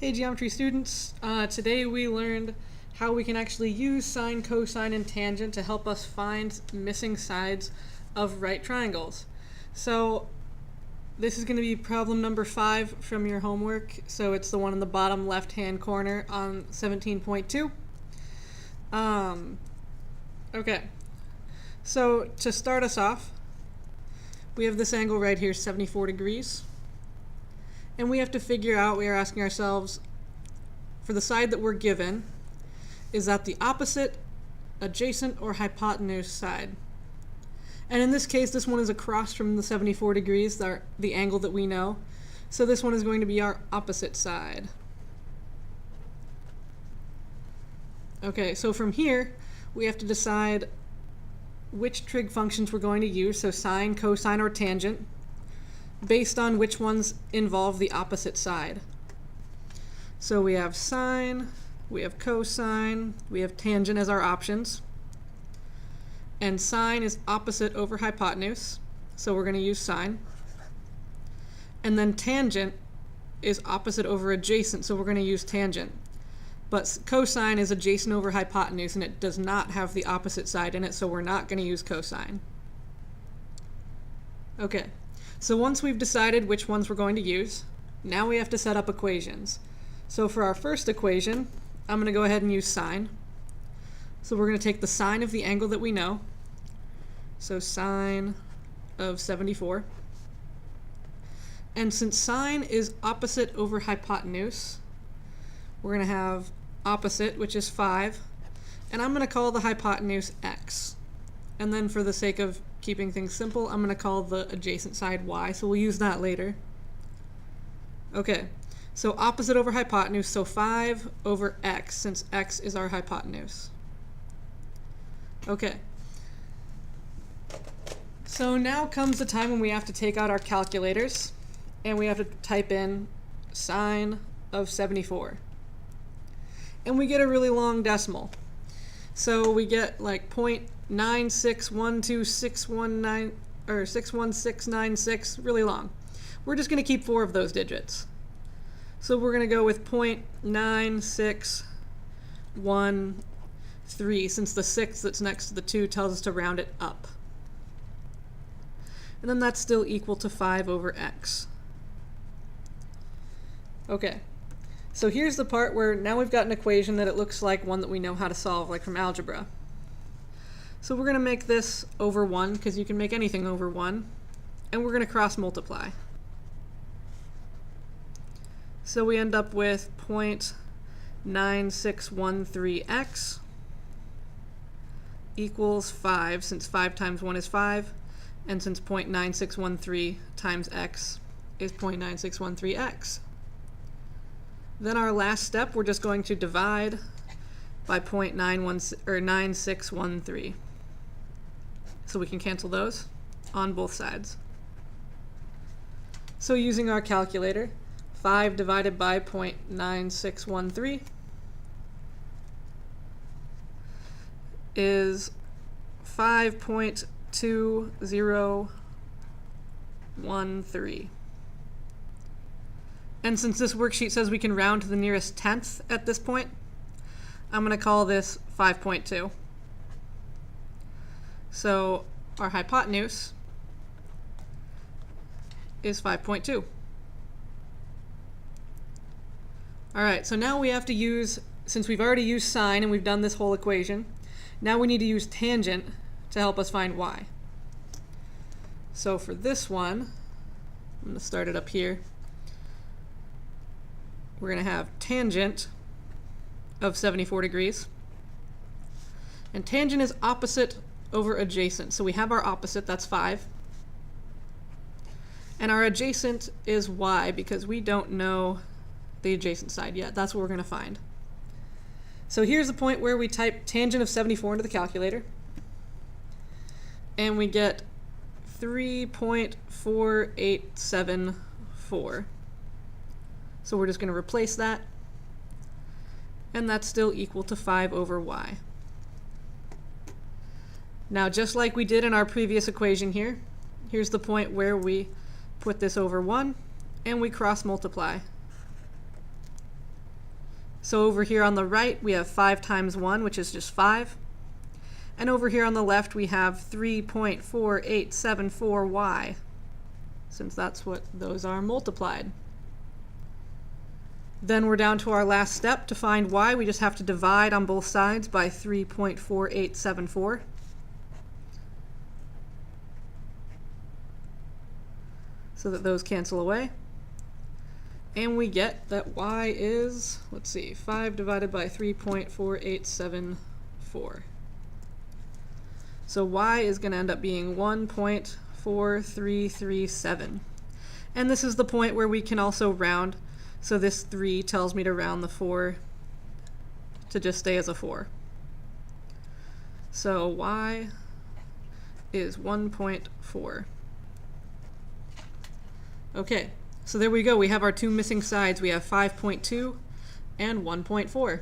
Hey geometry students, today we learned how we can actually use sine, cosine, and tangent to help us find missing sides of right triangles. So this is going to be problem number 5 from your homework, so it's the one in the bottom left hand corner on 17.2. Okay, so to start us off, we have this angle right here, 74 degrees. And we have to figure out, we are asking ourselves, for the side that we're given, is that the opposite, adjacent, or hypotenuse side? And in this case, this one is across from the 74 degrees, the angle that we know. So this one is going to be our opposite side. Okay, so from here, we have to decide which trig functions we're going to use, so sine, cosine, or tangent, based on which ones involve the opposite side. So we have sine, we have cosine, we have tangent as our options. And sine is opposite over hypotenuse, so we're going to use sine. And then tangent is opposite over adjacent, so we're going to use tangent. But cosine is adjacent over hypotenuse, and it does not have the opposite side in it, so we're not going to use cosine. Okay. So once we've decided which ones we're going to use, now we have to set up equations. So for our first equation, I'm going to go ahead and use sine. So we're going to take the sine of the angle that we know. So sine of 74. And since sine is opposite over hypotenuse, we're going to have opposite, which is 5. And I'm going to call the hypotenuse x. And then for the sake of keeping things simple, I'm going to call the adjacent side y, so we'll use that later. Okay, so opposite over hypotenuse, so 5 over x, since x is our hypotenuse. Okay. So now comes the time when we have to take out our calculators, and we have to type in sine of 74. And we get a really long decimal. So we get like 0.9612619 or 61696, really long. We're just going to keep 4 of those digits. So we're going to go with 0.9613, since the 6 that's next to the 2 tells us to round it up. And then that's still equal to 5 over x. Okay. So here's the part where now we've got an equation that it looks like one that we know how to solve, like from algebra. So we're going to make this over 1, because you can make anything over 1, and we're going to cross multiply. So we end up with 0.9613x equals 5, since 5 times 1 is 5, and since 0.9613 times x is 0.9613x. Then our last step, we're just going to divide by 0.9613. So we can cancel those on both sides. So using our calculator, 5 divided by 0.9613 is 5.2013. And since this worksheet says we can round to the nearest tenth at this point, I'm going to call this 5.2. So our hypotenuse is 5.2. All right, so now we have to use, since we've already used sine and we've done this whole equation, now we need to use tangent to help us find y. So for this one, I'm going to start it up here. We're going to have tangent of 74 degrees. And tangent is opposite over adjacent. So we have our opposite, that's 5. And our adjacent is y, because we don't know the adjacent side yet. That's what we're going to find. So here's the point where we type tangent of 74 into the calculator. And we get 3.4874. So we're just going to replace that, and that's still equal to 5 over y. Now, just like we did in our previous equation here, here's the point where we put this over 1, and we cross multiply. So over here on the right, we have 5 times 1, which is just 5. And over here on the left, we have 3.4874y, since that's what those are multiplied. Then we're down to our last step. To find y, we just have to divide on both sides by 3.4874. So that those cancel away. And we get that y is, let's see, 5 divided by 3.4874. So y is going to end up being 1.4337. And this is the point where we can also round. So this 3 tells me to round the 4 to just stay as a 4. So y is 1.4. Okay, so there we go. We have our two missing sides. We have 5.2 and 1.4.